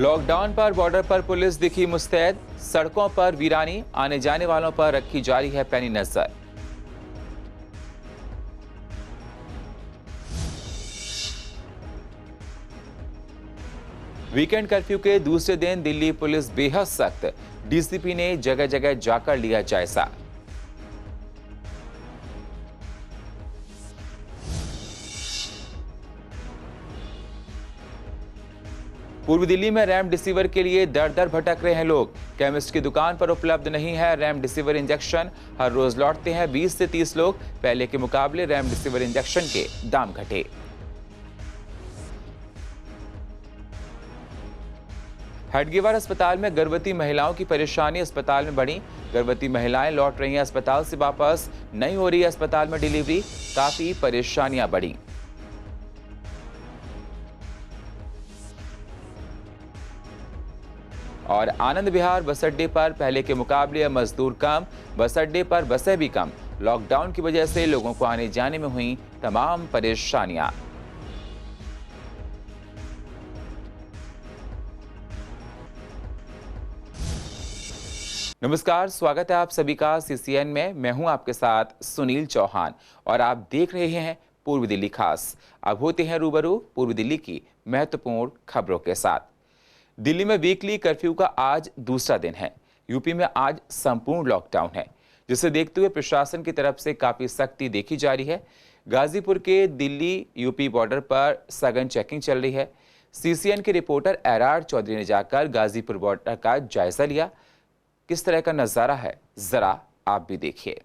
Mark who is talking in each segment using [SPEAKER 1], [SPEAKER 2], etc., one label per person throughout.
[SPEAKER 1] Lockdown पर border पर police दिखी मुस्तैद, सड़कों पर वीरानी, आने जाने वालों पर रखी जारी है पैनी नजर। वीकेंड कर्फ्यू के दूसरे दिन दिल्ली पुलिस बेहद सख्त, डीसीपी ने जगह जगह जाकर लिया जायजा। पूर्वी दिल्ली में रेमडेसिविर के लिए दर दर भटक रहे हैं लोग। केमिस्ट की दुकान पर उपलब्ध नहीं है रेमडेसिविर इंजेक्शन। हर रोज लौटते हैं 20 से 30 लोग। पहले के मुकाबले रेमडेसिविर इंजेक्शन के दाम घटे। हेडगेवार अस्पताल में गर्भवती महिलाओं की परेशानी अस्पताल में बढ़ी। गर्भवती महिलाएं लौट रही हैं अस्पताल से वापस, नहीं हो रही है अस्पताल में डिलीवरी, काफी परेशानियां बढ़ी। और आनंद विहार बस अड्डे पर पहले के मुकाबले मजदूर कम, बस अड्डे पर बसें भी कम। लॉकडाउन की वजह से लोगों को आने जाने में हुई तमाम परेशानियां। नमस्कार, स्वागत है आप सभी का सीसीएन में। मैं हूं आपके साथ सुनील चौहान और आप देख रहे हैं पूर्वी दिल्ली खास। अब होते हैं रूबरू पूर्वी दिल्ली की महत्वपूर्ण खबरों के साथ। दिल्ली में वीकली कर्फ्यू का आज दूसरा दिन है। यूपी में आज संपूर्ण लॉकडाउन है, जिसे देखते हुए प्रशासन की तरफ से काफी सख्ती देखी जा रही है। गाजीपुर के दिल्ली यूपी बॉर्डर पर सघन चेकिंग चल रही है। सीसीएन के रिपोर्टर एरार चौधरी ने जाकर गाजीपुर बॉर्डर का जायजा लिया। किस तरह का नजारा है, जरा आप भी देखिए।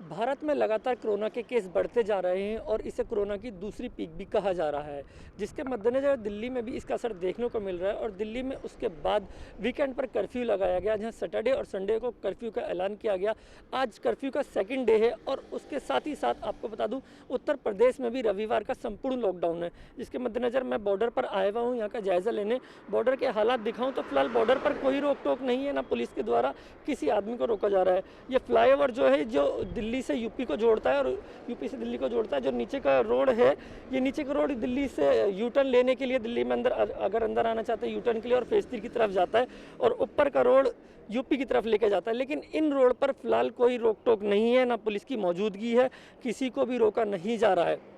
[SPEAKER 2] भारत में लगातार कोरोना के केस बढ़ते जा रहे हैं और इसे कोरोना की दूसरी पीक भी कहा जा रहा है, जिसके मद्देनजर दिल्ली में भी इसका असर देखने को मिल रहा है। और दिल्ली में उसके बाद वीकेंड पर कर्फ्यू लगाया गया, जहां सैटरडे और संडे को कर्फ्यू का ऐलान किया गया। आज कर्फ्यू का सेकंड डे है और उसके साथ ही साथ आपको बता दूं, उत्तर प्रदेश में भी रविवार का संपूर्ण लॉकडाउन है, जिसके मद्देनजर मैं बॉर्डर पर आया हुआ हूँ यहाँ का जायजा लेने। बॉर्डर के हालात दिखाऊँ तो फिलहाल बॉर्डर पर कोई रोक टोक नहीं है, ना पुलिस के द्वारा किसी आदमी को रोका जा रहा है। ये फ्लाईओवर जो है, जो दिल्ली से यूपी को जोड़ता है और यूपी से दिल्ली को जोड़ता है, जो नीचे का रोड है, ये नीचे का रोड दिल्ली से यू टर्न लेने के लिए, दिल्ली में अगर अंदर आना चाहते हैं यू टर्न के लिए, और फेज 3 की तरफ जाता है, और ऊपर का रोड यूपी की तरफ लेके जाता है। लेकिन इन रोड पर फिलहाल कोई रोक टोक नहीं है, ना पुलिस की मौजूदगी है, किसी को भी रोका नहीं जा रहा है।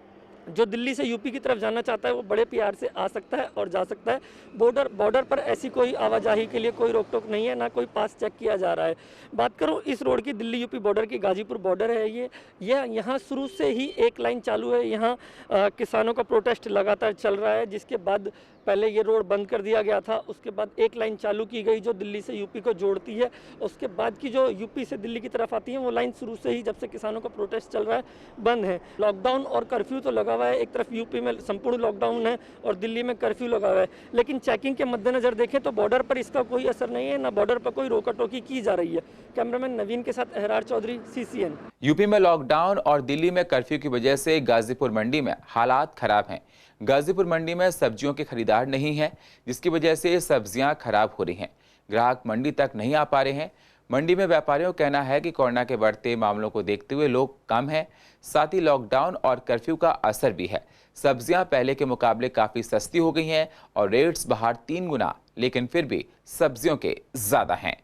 [SPEAKER 2] जो दिल्ली से यूपी की तरफ जाना चाहता है वो बड़े प्यार से आ सकता है और जा सकता है। बॉर्डर पर ऐसी कोई आवाजाही के लिए कोई रोक टोक नहीं है, ना कोई पास चेक किया जा रहा है। बात करूं इस रोड की, दिल्ली यूपी बॉर्डर की, गाजीपुर बॉर्डर है ये यहाँ शुरू से ही एक लाइन चालू है। यहाँ किसानों का प्रोटेस्ट लगातार चल रहा है, जिसके बाद पहले ये रोड बंद कर दिया गया था, उसके बाद एक लाइन चालू की गई जो दिल्ली से यूपी को जोड़ती है। उसके बाद की जो यूपी से दिल्ली की तरफ आती है वो लाइन शुरू से ही, जब से किसानों का प्रोटेस्ट चल रहा है, बंद है। लॉकडाउन और कर्फ्यू तो लगा हुआ है, एक तरफ यूपी में संपूर्ण लॉकडाउन है और दिल्ली में कर्फ्यू लगा हुआ है। लेकिन चेकिंग के मद्देनजर देखें तो बॉर्डर पर इसका कोई असर नहीं है, ना बॉर्डर पर कोई रोका टोकी की जा रही है। कैमरामैन नवीन के साथ एहरार चौधरी, सीसीएन।
[SPEAKER 1] यूपी में लॉकडाउन और दिल्ली में कर्फ्यू की वजह से गाजीपुर मंडी में हालात खराब हैं। गाजीपुर मंडी में सब्जियों के खरीदार नहीं है, जिसकी वजह से सब्जियां खराब हो रही हैं। ग्राहक मंडी तक नहीं आ पा रहे हैं। मंडी में व्यापारियों का कहना है कि कोरोना के बढ़ते मामलों को देखते हुए लोग कम हैं, साथ ही लॉकडाउन और कर्फ्यू का असर भी है। सब्जियां पहले के मुकाबले काफी सस्ती हो गई हैं और रेट्स बाहर 3 गुना, लेकिन फिर भी सब्जियों के ज्यादा हैं।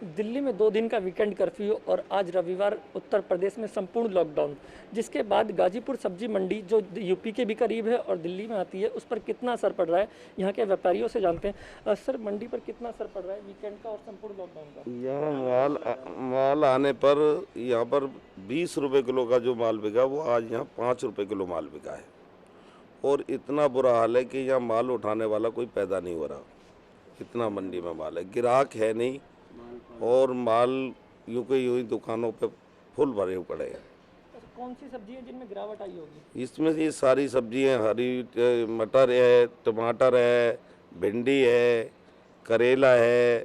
[SPEAKER 2] दिल्ली में 2 दिन का वीकेंड कर्फ्यू और आज रविवार उत्तर प्रदेश में संपूर्ण लॉकडाउन, जिसके बाद गाजीपुर सब्जी मंडी जो यूपी के भी करीब है और दिल्ली में आती है, उस पर कितना असर पड़ रहा है यहाँ के व्यापारियों से जानते हैं। सर, मंडी पर कितना असर पड़ रहा है वीकेंड का और संपूर्ण लॉकडाउन का?
[SPEAKER 3] यहाँ माल आने पर यहाँ पर 20 रुपये किलो का जो माल बिका वो आज यहाँ 5 रुपये किलो माल बिका है। और इतना बुरा हाल है कि यहाँ माल उठाने वाला कोई पैदा नहीं हो रहा, इतना मंडी में माल है, ग्राहक है नहीं और माल यूं के यूं ही दुकानों पे फुल भरे पड़े हैं।
[SPEAKER 2] कौन सी सब्जी है जिनमें गिरावट आई होगी?
[SPEAKER 3] इसमें ये सारी सब्जियां, हरी मटर है, टमाटर है, भिंडी है, करेला है,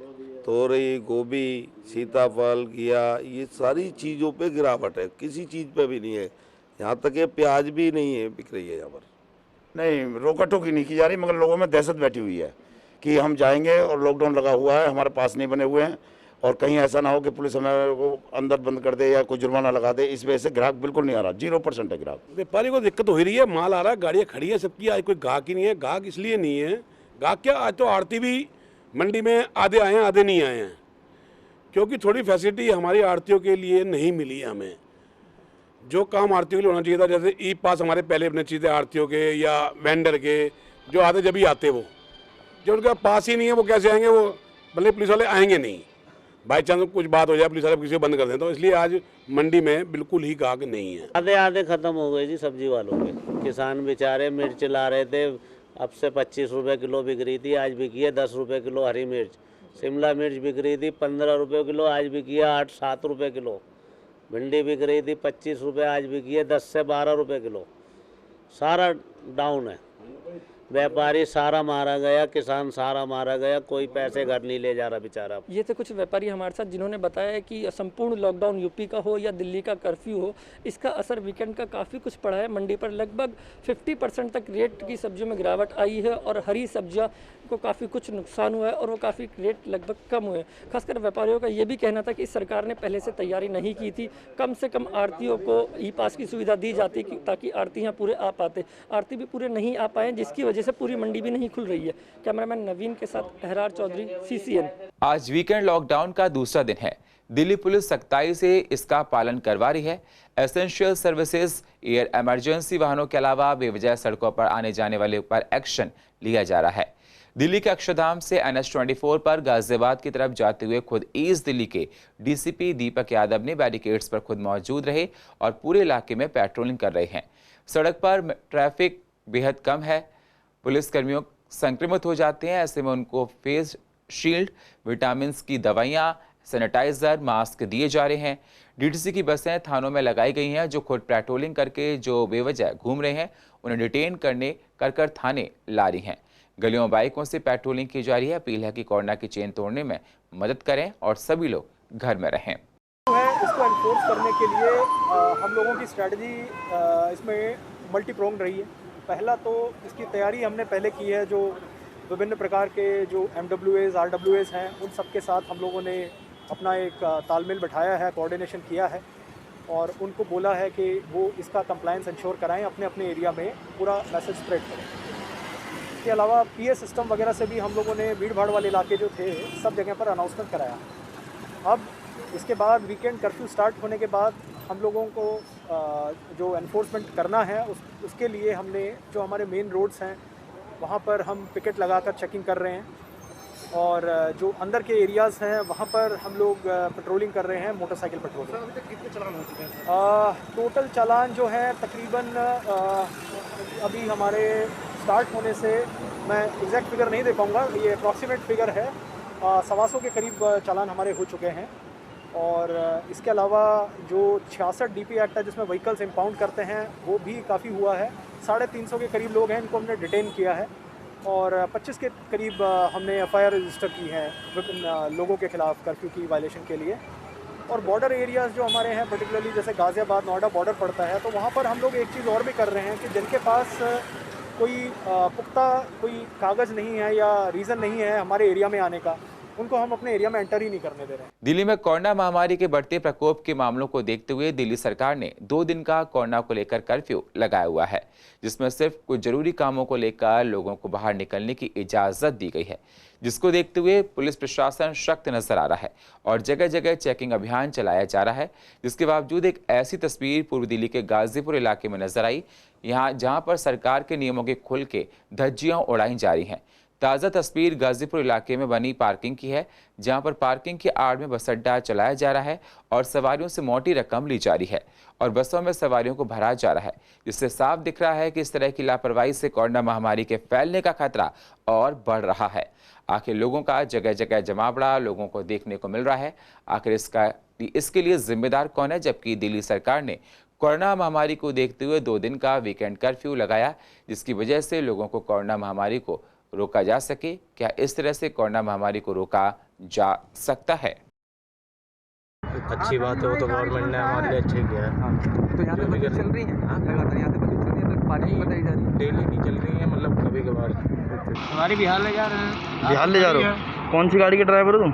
[SPEAKER 3] तोरई, गोभी, सीताफल, घिया, ये सारी चीज़ों पे गिरावट है, किसी चीज़ पे भी नहीं है। यहाँ तक ये प्याज भी नहीं है, बिक रही है यहाँ पर।
[SPEAKER 4] नहीं, रोका टोकी नहीं की जा रही, मगर लोगों में दहशत बैठी हुई है कि हम जाएंगे और लॉकडाउन लगा हुआ है, हमारे पास नहीं बने हुए हैं और कहीं ऐसा ना हो कि पुलिस हमें को अंदर बंद कर दे या कोई जुर्माना लगा दे। इस वजह से ग्राहक बिल्कुल नहीं आ रहा, 0% है ग्राहक।
[SPEAKER 5] व्यापारी को दिक्कत हो ही रही है, माल आ रहा है, गाड़ियाँ खड़ी है सबकी, आज कोई ग्राहक ही नहीं है। ग्राहक इसलिए नहीं है गाहक क्या, आज तो आड़ती भी मंडी में आधे आए हैं आधे नहीं आए हैं, क्योंकि थोड़ी फैसिलिटी हमारी आड़तियों के लिए नहीं मिली है हमें। जो काम आड़तियों के लिए होना चाहिए था, जैसे ई पास हमारे पहले अपने चीज़ें आड़तियों के या वेंडर के, जो आते जब ही आते, वो जो उनका पास ही नहीं है वो कैसे आएंगे, वो भले पुलिस वाले आएंगे नहीं, बाई चांस कुछ बात हो जाए पुलिस वाले किसी को बंद कर दें, तो इसलिए आज मंडी में बिल्कुल ही गाहक नहीं है।
[SPEAKER 6] आधे आधे ख़त्म हो गए जी सब्जी वालों के। किसान बेचारे मिर्च ला रहे थे, अब से 25 रुपये किलो बिक रही थी, आज बिकी है 10 रुपये किलो हरी मिर्च। शिमला मिर्च बिक रही थी 15 रुपये किलो, आज बिकी है 8-7 रुपये किलो। भिंडी बिक रही थी 25 रुपये, आज बिकी है 10 से 12 रुपये किलो। सारा डाउन है, व्यापारी सारा मारा गया, किसान सारा मारा गया, कोई पैसे घर नहीं ले जा रहा बेचारा।
[SPEAKER 2] ये थे कुछ व्यापारी हमारे साथ जिन्होंने बताया कि संपूर्ण लॉकडाउन यूपी का हो या दिल्ली का कर्फ्यू हो, इसका असर वीकेंड का काफ़ी कुछ पड़ा है। मंडी पर लगभग 50% तक रेट की सब्जियों में गिरावट आई है और हरी सब्जियां को काफ़ी कुछ नुकसान हुआ है और वो काफ़ी रेट लगभग कम हुए। खासकर व्यापारियों का ये भी कहना था कि सरकार ने पहले से तैयारी नहीं की थी, कम से कम आड़तियों को ई पास की सुविधा दी जाती ताकि आड़ती यहाँ पूरे आ पाते। आड़ती भी पूरे नहीं आ पाए, जिसकी वजह से पूरी मंडी भी नहीं खुल रही है। कैमरामैन नवीन के साथ अहरार चौधरी, CCN।
[SPEAKER 1] आज वीकेंड लॉकडाउन का दूसरा दिन है। दिल्ली पुलिस सख्ताई से इसका पालन करवा रही है। एसेंशियल सर्विसेज, एयर इमरजेंसी वाहनों के अलावा बेवजह सड़कों पर आने जाने वाले पर एक्शन लिया जा रहा है। दिल्ली के अक्षरधाम से NH-24 पर गाजियाबाद की तरफ जाते हुए खुद ईस्ट दिल्ली के DCP दीपक यादव ने बैरिकेड्स पर खुद मौजूद रहे और पूरे इलाके में पेट्रोलिंग कर रहे हैं। सड़क पर ट्रैफिक बेहद कम है। पुलिसकर्मियों संक्रमित हो जाते हैं, ऐसे में उनको फेस शील्ड, विटामिन की दवाइयाँ, सैनिटाइजर, मास्क दिए जा रहे हैं। DTC की बसें थानों में लगाई गई हैं, जो खुद पेट्रोलिंग करके जो बेवजह घूम रहे हैं उन्हें डिटेन कर थाने ला रही हैं। गलियों बाइकों से पेट्रोलिंग की जा रही है। अपील है कि कोरोना की चेन तोड़ने में मदद करें और सभी लोग घर में रहें।
[SPEAKER 7] इसको एनफोर्स करने के लिए हम लोगों की स्ट्रेटजी इसमें मल्टी प्रोंग रही है। पहला तो इसकी तैयारी हमने पहले की है, जो विभिन्न प्रकार के जो MWAs, RWAs हैं, उन सब के साथ हम लोगों ने अपना एक तालमेल बैठाया है, कोऑर्डिनेशन किया है और उनको बोला है कि वो इसका कंप्लायंस इंश्योर कराएं, अपने अपने एरिया में पूरा मैसेज स्प्रेड करें। इसके अलावा PA सिस्टम वगैरह से भी हम लोगों ने भीड़ भाड़ वाले इलाके जो थे सब जगह पर अनाउंसमेंट कराया। अब इसके बाद वीकेंड कर्फ्यू स्टार्ट होने के बाद हम लोगों को जो एनफोर्समेंट करना है उसके लिए हमने जो हमारे मेन रोड्स हैं वहाँ पर हम पिकेट लगाकर चेकिंग कर रहे हैं और जो अंदर के एरियाज़ हैं वहाँ पर हम लोग पेट्रोलिंग कर रहे हैं, मोटरसाइकिल पेट्रोलिंग। अभी तक कितने चालान हो चुके हैं? टोटल चालान जो है तकरीबन अभी हमारे स्टार्ट होने से मैं एग्जैक्ट फिगर नहीं दे पाऊँगा, ये अप्रॉक्सीमेट फिगर है, 125 के करीब चालान हमारे हो चुके हैं। और इसके अलावा जो 66 DP एक्ट है जिसमें व्हीकल्स इम्पाउंड करते हैं वो भी काफ़ी हुआ है। 350 के करीब लोग हैं, इनको हमने डिटेन किया है और 25 के करीब हमने FIR रजिस्टर की है विभिन्न लोगों के खिलाफ कर्फ्यू की वायलेशन के लिए। और बॉर्डर एरियाज़ जो हमारे हैं, पर्टिकुलरली जैसे गाज़ियाबाद नोएडा बॉर्डर पड़ता है, तो वहाँ पर हम लोग एक चीज़ और भी कर रहे हैं कि जिनके पास कोई पुख्ता कोई कागज़ नहीं है या रीज़न नहीं है हमारे एरिया में आने का, उनको हम अपने एरिया में एंटर ही नहीं करने दे रहे हैं।
[SPEAKER 1] दिल्ली में कोरोना महामारी के बढ़ते प्रकोप के मामलों को देखते हुए दिल्ली सरकार ने 2 दिन का कोरोना को लेकर कर्फ्यू लगाया हुआ है, जिसमें सिर्फ कुछ जरूरी कामों को लेकर लोगों को बाहर निकलने की इजाजत दी गई है, जिसको देखते हुए पुलिस प्रशासन सख्त नजर आ रहा है और जगह जगह चेकिंग अभियान चलाया जा रहा है। जिसके बावजूद एक ऐसी तस्वीर पूर्व दिल्ली के गाजीपुर इलाके में नजर आई, जहां पर सरकार के नियमों के खुल के धज्जियां उड़ाई जा रही हैं। ताज़ा तस्वीर गाजीपुर इलाके में बनी पार्किंग की है, जहां पर पार्किंग के आड़ में बस अड्डा चलाया जा रहा है और सवारियों से मोटी रकम ली जा रही है और बसों में सवारियों को भरा जा रहा है, जिससे साफ दिख रहा है कि इस तरह की लापरवाही से कोरोना महामारी के फैलने का खतरा और बढ़ रहा है। आखिर लोगों का जगह जगह जमावड़ा लोगों को देखने को मिल रहा है। आखिर इसके लिए जिम्मेदार कौन है? जबकि दिल्ली सरकार ने कोरोना महामारी को देखते हुए 2 दिन का वीकेंड कर्फ्यू लगाया, जिसकी वजह से लोगों को कोरोना महामारी को रोका जा सके। क्या इस तरह से कोरोना महामारी को रोका जा सकता है?
[SPEAKER 6] अच्छी बात है, वो तो गवर्नमेंट ने हमारे लिए अच्छी किया है।
[SPEAKER 8] तो यहाँ पे बंदी चल रही है, लगातार यहाँ पे बंदी चल रही है, पार्किंग बताई जा रही है,
[SPEAKER 6] डेली नहीं चल रही है, मतलब कभी कभार।
[SPEAKER 8] हमारी बिहार ले जा रहे हैं।
[SPEAKER 9] बिहार ले जा रहे हो? कौन सी गाड़ी के ड्राइवर हो तुम?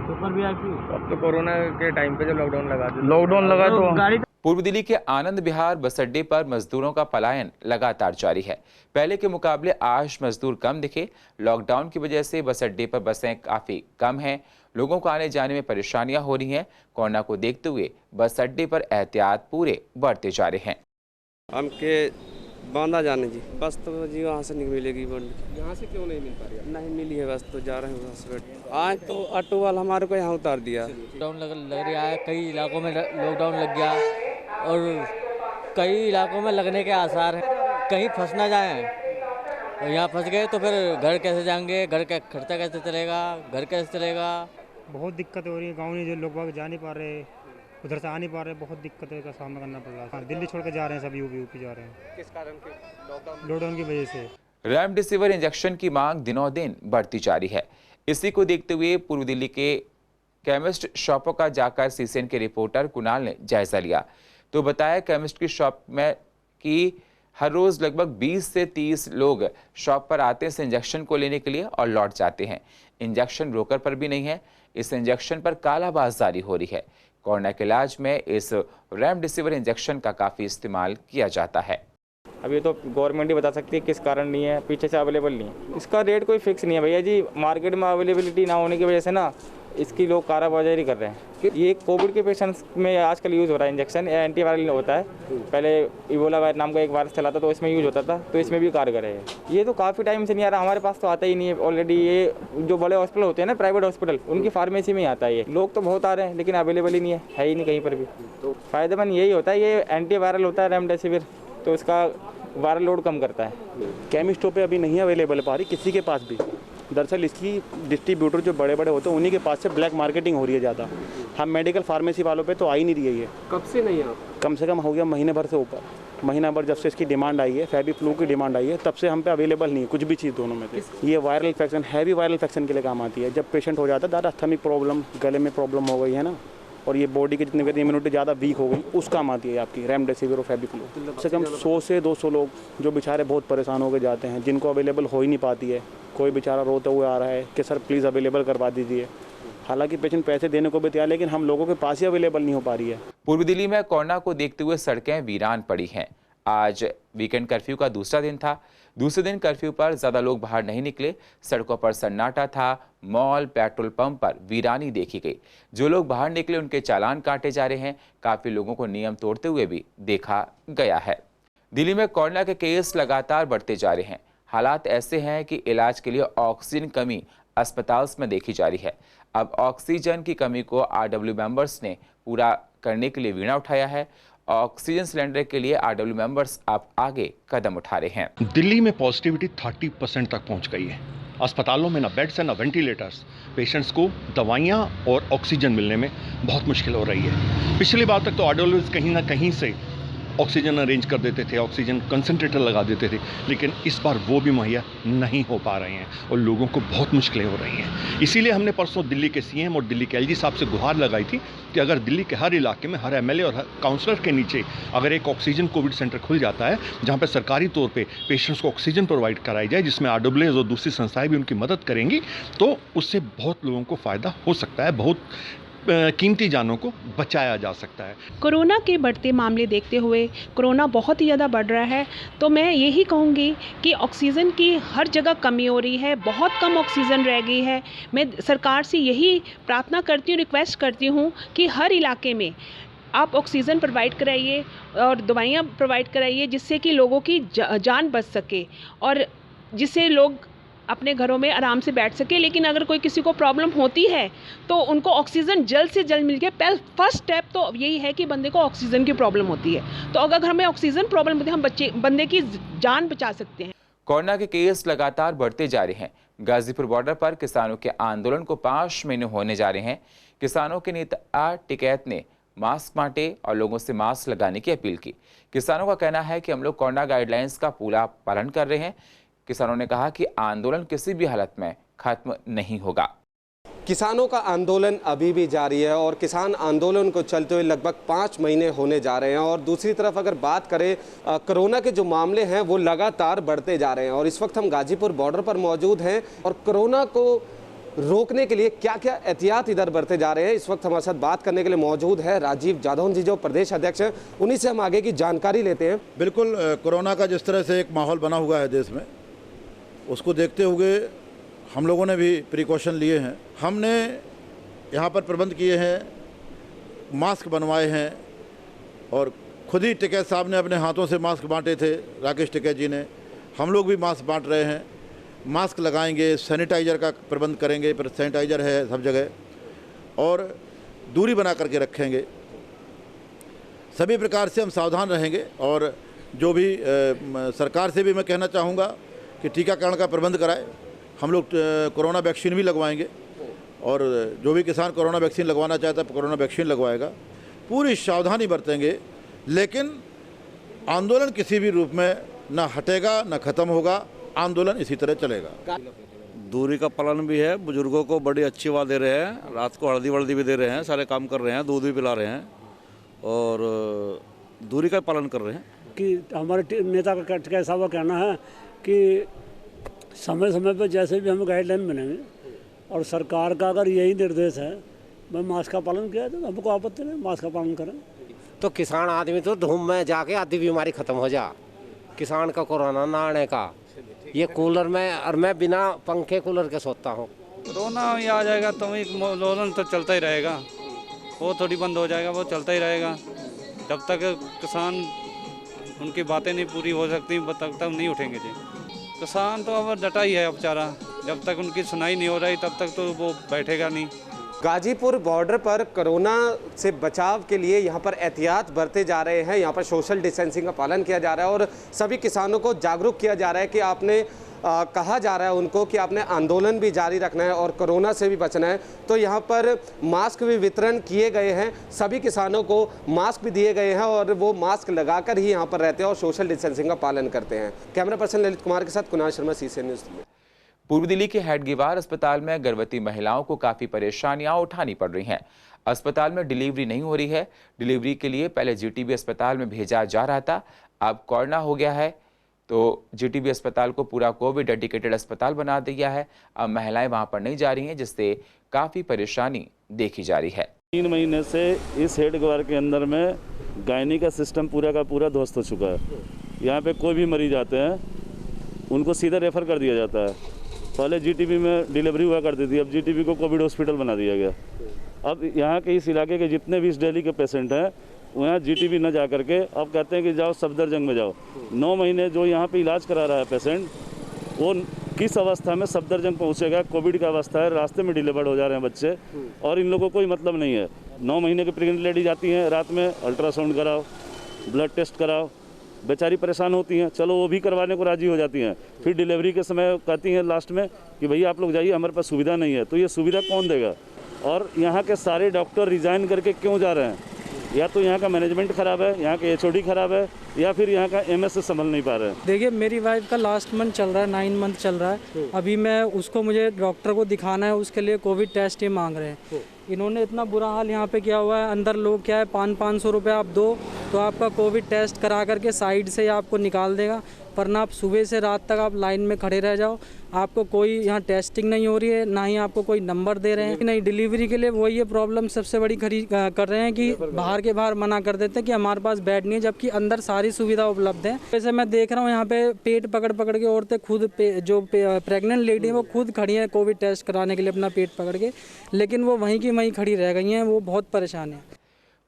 [SPEAKER 9] Super VIP.
[SPEAKER 8] अब तो कोरोना के टाइम पे जो लॉकडाउन
[SPEAKER 9] लगा तो गाड़ी
[SPEAKER 1] पूर्व दिल्ली के आनंद विहार बस अड्डे पर मजदूरों का पलायन लगातार जारी है। पहले के मुकाबले आज मजदूर कम दिखे। लॉकडाउन की वजह से बस अड्डे पर बसें काफी कम हैं। लोगों को आने जाने में परेशानियां हो रही हैं। कोरोना को देखते हुए बस अड्डे पर एहतियात पूरे बरते जा रहे हैं।
[SPEAKER 10] हमके बांदा जाने जी, बस तो जी वहाँ से नहीं मिलेगी।
[SPEAKER 8] यहाँ से क्यों नहीं मिल पा रही?
[SPEAKER 10] नहीं मिली है, बस तो जा रहे हैं बस। आज तो ऑटो वाला हमारे को यहाँ उतार दिया।
[SPEAKER 9] लॉकडाउन लग रहा है, कई इलाकों में लॉकडाउन लग गया और कई इलाकों में लगने के आसार हैं। कहीं फंस ना जाएं और यहाँ फंस गए तो फिर घर कैसे जाएंगे, घर का खर्चा कैसे चलेगा, घर कैसे चलेगा।
[SPEAKER 11] बहुत दिक्कत हो रही है। गाँव में जो लोग जा नहीं पा रहे, उधर से आ नहीं पा रहे, बहुत दिक्कतों का सामना करना पड़ रहा है। दिल्ली छोड़ के जा रहे हैं, सब यूपी जा रहे हैं।
[SPEAKER 8] किस कारण के?
[SPEAKER 11] लॉकडाउन की वजह से।
[SPEAKER 1] रेमडेसिविर इंजेक्शन की मांग दिनों दिन बढ़ती जा रही है। इसी को देखते हुए पूर्व दिल्ली के केमिस्ट शॉपों का जाकर सीसीएन के रिपोर्टर कुणाल ने जायजा लिया तो बताया केमिस्ट की शॉप में कि हर रोज लगभग 20 से 30 लोग शॉप पर आते हैं इंजेक्शन को लेने के लिए और लौट जाते हैं। इंजेक्शन ब्रोकर पर भी नहीं है। इस इंजेक्शन पर कालाबाजारी हो रही है। कोरोना के इलाज में इस रेमडेसिविर इंजेक्शन का काफ़ी इस्तेमाल किया जाता है।
[SPEAKER 12] अभी तो गवर्नमेंट ही बता सकती है किस कारण नहीं है, पीछे से अवेलेबल नहीं है। इसका रेट कोई फिक्स नहीं है भैया जी। मार्केट में अवेलेबिलिटी ना होने की वजह से ना इसकी लोग कालाबाजारी कर रहे हैं। ये कोविड के पेशेंट्स में आजकल यूज़ हो रहा है इंजेक्शन। एंटीवायरल होता है। पहले इबोला वायरस नाम का एक वायरस चला था तो इसमें यूज़ होता था, तो इसमें भी कारगर है। ये तो काफ़ी टाइम से नहीं आ रहा, हमारे पास तो आता ही नहीं है। ऑलरेडी ये जो बड़े हॉस्पिटल होते हैं ना, प्राइवेट हॉस्पिटल, उनकी फार्मेसी में ही आता है। ये लोग तो बहुत आ रहे हैं लेकिन अवेलेबल ही नहीं है ही नहीं कहीं पर भी। तो फ़ायदेमंद यही होता है, ये एंटीवायरल होता है रेमडेसिविर, तो इसका वायरल लोड कम करता है।
[SPEAKER 13] केमिस्टों पे अभी नहीं अवेलेबल पा रही किसी के पास भी। दरअसल इसकी डिस्ट्रीब्यूटर जो बड़े बड़े होते हैं उन्हीं के पास से ब्लैक मार्केटिंग हो रही है ज़्यादा। हम मेडिकल फार्मेसी वालों पे तो आ ही नहीं रही है ये।
[SPEAKER 8] कब से नहीं है?
[SPEAKER 13] कम से कम हो गया महीने भर से ऊपर। महीना भर जब से इसकी डिमांड आई है, फैबी फ्लू की डिमांड आई है, तब से हम पे अवेलेबल नहीं है कुछ भी चीज़ दोनों में से। ये viral infection, heavy viral infection के लिए काम आती है। जब पेशेंट हो जाता है ज़्यादा अस्थमिक प्रॉब्लम, गले में प्रॉब्लम हो गई है ना, और ये बॉडी की जितनी भी इम्यूनिटी ज़्यादा वीक हो गई, उस काम आती है आपकी रेमडेसिविर और फैबीफ्लू। कम से कम 100 से 200 लोग जो बेचारे बहुत परेशान होकर जाते हैं, जिनको अवेलेबल हो ही नहीं पाती है। कोई बेचारा रोते हुए आ रहा है कि सर प्लीज़ अवेलेबल करवा दीजिए। हालांकि पेशेंट पैसे देने को भी तैयार, लेकिन हम लोगों के पास ही अवेलेबल नहीं हो पा रही है।
[SPEAKER 1] पूर्व दिल्ली में कोरोना को देखते हुए सड़कें वीरान पड़ी हैं। आज वीकेंड कर्फ्यू का दूसरा दिन था। दूसरे दिन कर्फ्यू पर ज्यादा लोग बाहर नहीं निकले। सड़कों पर सन्नाटा था। मॉल, पेट्रोल पंप पर वीरानी देखी गई। जो लोग बाहर निकले उनके चालान काटे जा रहे हैं। काफी लोगों को नियम तोड़ते हुए भी देखा गया है। दिल्ली में कोरोना के केस लगातार बढ़ते जा रहे हैं। हालात ऐसे हैं कि इलाज के लिए ऑक्सीजन कमी अस्पताल में देखी जा रही है। अब ऑक्सीजन की कमी को आरडब्ल्यू मेंबर्स ने पूरा करने के लिए वीणा उठाया है। ऑक्सीजन सिलेंडर के लिए आरडब्ल्यू मेंबर्स अब आगे कदम उठा रहे हैं।
[SPEAKER 14] दिल्ली में पॉजिटिविटी 30% तक पहुंच गई है। अस्पतालों में ना बेड्स है ना वेंटिलेटर्स। पेशेंट्स को दवाइयां और ऑक्सीजन मिलने में बहुत मुश्किल हो रही है। पिछली बार तक तो आरडब्ल्यूज कहीं ना कहीं से ऑक्सीजन अरेंज कर देते थे, ऑक्सीजन कंसंट्रेटर लगा देते थे, लेकिन इस बार वो भी मुहैया नहीं हो पा रहे हैं और लोगों को बहुत मुश्किलें हो रही हैं। इसीलिए हमने परसों दिल्ली के सीएम और दिल्ली के एलजी साहब से गुहार लगाई थी कि अगर दिल्ली के हर इलाके में हर एमएलए और हर काउंसलर के नीचे अगर एक ऑक्सीजन कोविड सेंटर खुल जाता है, जहाँ पर सरकारी तौर पर पेशेंट्स को ऑक्सीजन प्रोवाइड कराई जाए, जिसमें आरडब्ल्यूएस और दूसरी संस्थाएं भी उनकी मदद करेंगी, तो उससे बहुत लोगों को फ़ायदा हो सकता है, बहुत कीमती जानों को बचाया जा सकता है।
[SPEAKER 15] कोरोना के बढ़ते मामले देखते हुए, कोरोना बहुत ही ज़्यादा बढ़ रहा है, तो मैं यही कहूँगी कि ऑक्सीजन की हर जगह कमी हो रही है, बहुत कम ऑक्सीजन रह गई है। मैं सरकार से यही प्रार्थना करती हूँ, रिक्वेस्ट करती हूँ कि हर इलाके में आप ऑक्सीजन प्रोवाइड कराइए और दवाइयाँ प्रोवाइड कराइए, जिससे कि लोगों की जान बच सके और जिससे लोग अपने घरों में आराम से बैठ सके। लेकिन अगर कोई किसी को प्रॉब्लम होती है तो उनको ऑक्सीजन जल्द से जल्द मिल जाए। फर्स्ट स्टेप तो यही है कि बंदे को ऑक्सीजन की प्रॉब्लम होती है, तो अगर हमें ऑक्सीजन प्रॉब्लम होती है, हम बंदे की जान बचा सकते हैं।
[SPEAKER 1] कोरोना के केस लगातार बढ़ते जा रहे हैं। गाजीपुर बॉर्डर पर किसानों के आंदोलन को 5 महीने होने जा रहे हैं। किसानों के नेता टिकैत ने मास्क बांटे और लोगों से मास्क लगाने की अपील की। किसानों का कहना है कि हम लोग कोरोना गाइडलाइंस का पूरा पालन कर रहे हैं। किसानों ने कहा कि आंदोलन किसी भी हालत में खत्म नहीं होगा।
[SPEAKER 16] किसानों का आंदोलन अभी भी जारी है और किसान आंदोलन को चलते हुए लगभग 5 महीने होने जा रहे हैं। और दूसरी तरफ अगर बात करें कोरोना के जो मामले हैं वो लगातार बढ़ते जा रहे हैं और इस वक्त हम गाजीपुर बॉर्डर पर मौजूद हैं और कोरोना को रोकने के लिए क्या क्या एहतियात इधर बरते जा रहे हैं, इस वक्त हमारे साथ बात करने के लिए मौजूद है राजीव जाधवन जी, जो प्रदेश अध्यक्ष हैं। उन्हीं से हम आगे की जानकारी लेते हैं।
[SPEAKER 17] बिल्कुल, कोरोना का जिस तरह से एक माहौल बना हुआ है देश में, उसको देखते हुए हम लोगों ने भी प्रिकॉशन लिए हैं। हमने यहाँ पर प्रबंध किए हैं, मास्क बनवाए हैं और खुद ही टिकैत साहब ने अपने हाथों से मास्क बांटे थे, राकेश टिकैत जी ने। हम लोग भी मास्क बांट रहे हैं, मास्क लगाएंगे, सैनिटाइज़र का प्रबंध करेंगे, पर सैनिटाइज़र है सब जगह, और दूरी बना करके रखेंगे। सभी प्रकार से हम सावधान रहेंगे। और जो भी सरकार से भी मैं कहना चाहूँगा कि टीकाकरण का प्रबंध कराए। हम लोग कोरोना वैक्सीन भी लगवाएंगे और जो भी किसान कोरोना वैक्सीन लगवाना चाहता है कोरोना वैक्सीन लगवाएगा। पूरी सावधानी बरतेंगे, लेकिन आंदोलन किसी भी रूप में न हटेगा न ख़त्म होगा। आंदोलन इसी तरह चलेगा।
[SPEAKER 18] दूरी का पालन भी है, बुजुर्गों को बड़ी अच्छी बात दे रहे हैं, रात को हल्दी वर्दी भी दे रहे हैं, सारे काम कर रहे हैं, दूध भी पिला रहे हैं और दूरी का पालन कर रहे हैं।
[SPEAKER 19] कि हमारे नेता का कैसा वो कहना है कि समय समय पर जैसे भी हमें गाइडलाइन बनेंगे और सरकार का अगर यही निर्देश है मैं मास्क का पालन किया तो हमको आपत्ति नहीं, मास्क का पालन करें।
[SPEAKER 20] तो किसान आदमी तो धूम में जाके आधी बीमारी खत्म हो जा, किसान का कोरोना ना आने का। ये कूलर में, और मैं बिना पंखे कूलर के सोता हूँ।
[SPEAKER 10] कोरोना ये आ जाएगा तो आंदोलन तो चलता ही रहेगा, वो थोड़ी बंद हो जाएगा, वो चलता ही रहेगा। जब तक किसान उनकी बातें नहीं पूरी हो सकती तब तक नहीं उठेंगे जी। किसान तो अब डटा ही है बेचारा, जब तक उनकी सुनाई नहीं हो रही तब तक तो वो बैठेगा नहीं।
[SPEAKER 16] गाजीपुर बॉर्डर पर कोरोना से बचाव के लिए यहाँ पर एहतियात बरते जा रहे हैं। यहाँ पर सोशल डिस्टेंसिंग का पालन किया जा रहा है और सभी किसानों को जागरूक किया जा रहा है कि आपने कहा जा रहा है उनको कि आपने आंदोलन भी जारी रखना है और कोरोना से भी बचना है। तो यहाँ पर मास्क भी वितरण किए गए हैं, सभी किसानों को मास्क भी दिए गए हैं और वो मास्क लगाकर ही यहाँ पर रहते हैं और सोशल डिस्टेंसिंग का पालन करते हैं। कैमरा पर्सन ललित कुमार के साथ कुणाल शर्मा, CCN न्यूज़।
[SPEAKER 1] पूर्व दिल्ली के हेडगेवार अस्पताल में गर्भवती महिलाओं को काफ़ी परेशानियां उठानी पड़ रही हैं। अस्पताल में डिलीवरी नहीं हो रही है। डिलीवरी के लिए पहले GTB अस्पताल में भेजा जा रहा था, अब कोरोना हो गया है तो GTB अस्पताल को पूरा कोविड डेडिकेटेड अस्पताल बना दिया है। अब महिलाएं वहां पर नहीं जा रही हैं, जिससे काफ़ी परेशानी देखी जा रही है।
[SPEAKER 21] 3 महीने से इस हेडगेवार के अंदर में गायनी का सिस्टम पूरा का पूरा ध्वस्त हो चुका है। यहाँ पे कोई भी मरीज आते हैं उनको सीधा रेफ़र कर दिया जाता है। पहले GTB में डिलीवरी हुआ करती थी, अब GTB को कोविड हॉस्पिटल बना दिया गया। अब यहाँ के इस इलाके के जितने भी इस दिल्ली के पेशेंट हैं वो यहाँ GTB न जा करके अब कहते हैं कि जाओ सफदरजंग में जाओ। 9 महीने जो यहाँ पे इलाज करा रहा है पेशेंट, वो किस अवस्था में सफदरजंग पहुँचेगा, कोविड का अवस्था है, रास्ते में डिलीवर्ड हो जा रहे हैं बच्चे और इन लोगों को कोई मतलब नहीं है। 9 महीने की प्रेग्नेंट लेडी जाती हैं, रात में अल्ट्रासाउंड कराओ, ब्लड टेस्ट कराओ, बेचारी परेशान होती हैं। चलो वो भी करवाने को राजी हो जाती हैं, फिर डिलीवरी के समय कहती हैं लास्ट में कि भैया आप लोग जाइए, हमारे पास सुविधा नहीं है। तो ये सुविधा कौन देगा? और यहाँ के सारे डॉक्टर रिजाइन करके क्यों जा रहे हैं? या तो यहाँ का मैनेजमेंट ख़राब है, यहाँ के HOD ख़राब है, या फिर यहाँ का MS से संभल नहीं पा रहे हैं।
[SPEAKER 22] देखिए मेरी वाइफ का लास्ट मंथ चल रहा है, 9 मंथ चल रहा है। अभी मैं उसको, मुझे डॉक्टर को दिखाना है, उसके लिए कोविड टेस्ट ही मांग रहे हैं। इन्होंने इतना बुरा हाल यहाँ पे किया हुआ है। अंदर लोग क्या है 500-500 रुपये आप दो तो आपका कोविड टेस्ट करा करके साइड से आपको निकाल देगा, वरना आप सुबह से रात तक आप लाइन में खड़े रह जाओ। आपको कोई यहाँ टेस्टिंग नहीं हो रही है, ना ही आपको कोई नंबर दे रहे हैं। नहीं, डिलीवरी के लिए वही ये प्रॉब्लम सबसे बड़ी कर रहे हैं कि बाहर के बाहर मना कर देते हैं कि हमारे पास बेड नहीं है, जबकि अंदर सारी सुविधा उपलब्ध है। वैसे मैं देख रहा हूँ यहाँ पे पेट पकड़ पकड़ के औरतें खुद जो प्रेग्नेंट लेडी है वो खुद खड़ी हैं कोविड टेस्ट कराने के लिए अपना पेट पकड़ के, लेकिन वो वहीं की वहीं खड़ी रह गई हैं, वो बहुत परेशान है।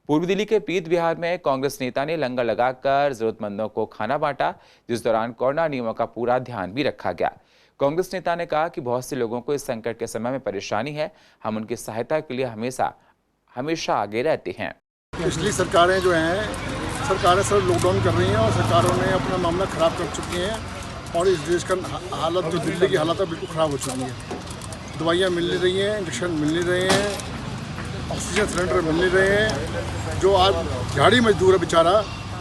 [SPEAKER 1] पूर्व दिल्ली के पीत विहार में कांग्रेस नेता ने लंगर लगाकर जरूरतमंदों को खाना बांटा, जिस दौरान कोरोना नियमों का पूरा ध्यान भी रखा गया। कांग्रेस नेता ने कहा कि बहुत से लोगों को इस संकट के समय में परेशानी है, हम उनकी सहायता के लिए हमेशा आगे रहते हैं।
[SPEAKER 23] पिछली सरकारें जो हैं, सरकारें सब लॉकडाउन कर रही हैं और सरकारों ने अपना मामला ख़राब कर चुकी हैं और इस देश का हालत, जो दिल्ली की हालत है, बिल्कुल ख़राब हो चुकी है। दवाइयाँ मिल नहीं रही हैं, इंजेक्शन मिल नहीं रहे हैं, ऑक्सीजन सिलेंडर मिल नहीं रहे हैं। जो आज झाड़ी मजदूर है बेचारा,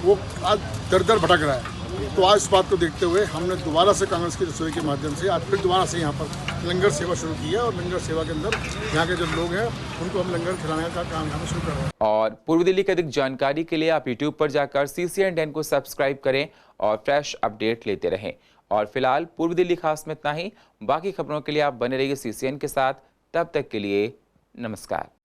[SPEAKER 23] वो आज दर दर भटक रहा है। तो आज इस बात को देखते हुए हमने दोबारा से कांग्रेस की रसोई के माध्यम से आज फिर दोबारा से यहाँ पर लंगर सेवा शुरू की है और लंगर सेवा के अंदर यहाँ के जो लोग हैं उनको हम लंगर खिलाने का काम हम शुरू कर रहे हैं।
[SPEAKER 1] और पूर्व दिल्ली की अधिक जानकारी के लिए आप YouTube पर जाकर CCN को सब्सक्राइब करें और फ्रेश अपडेट लेते रहें। और फिलहाल पूर्व दिल्ली खास में इतना ही। बाकी खबरों के लिए आप बने रहिए CCN के साथ। तब तक के लिए नमस्कार।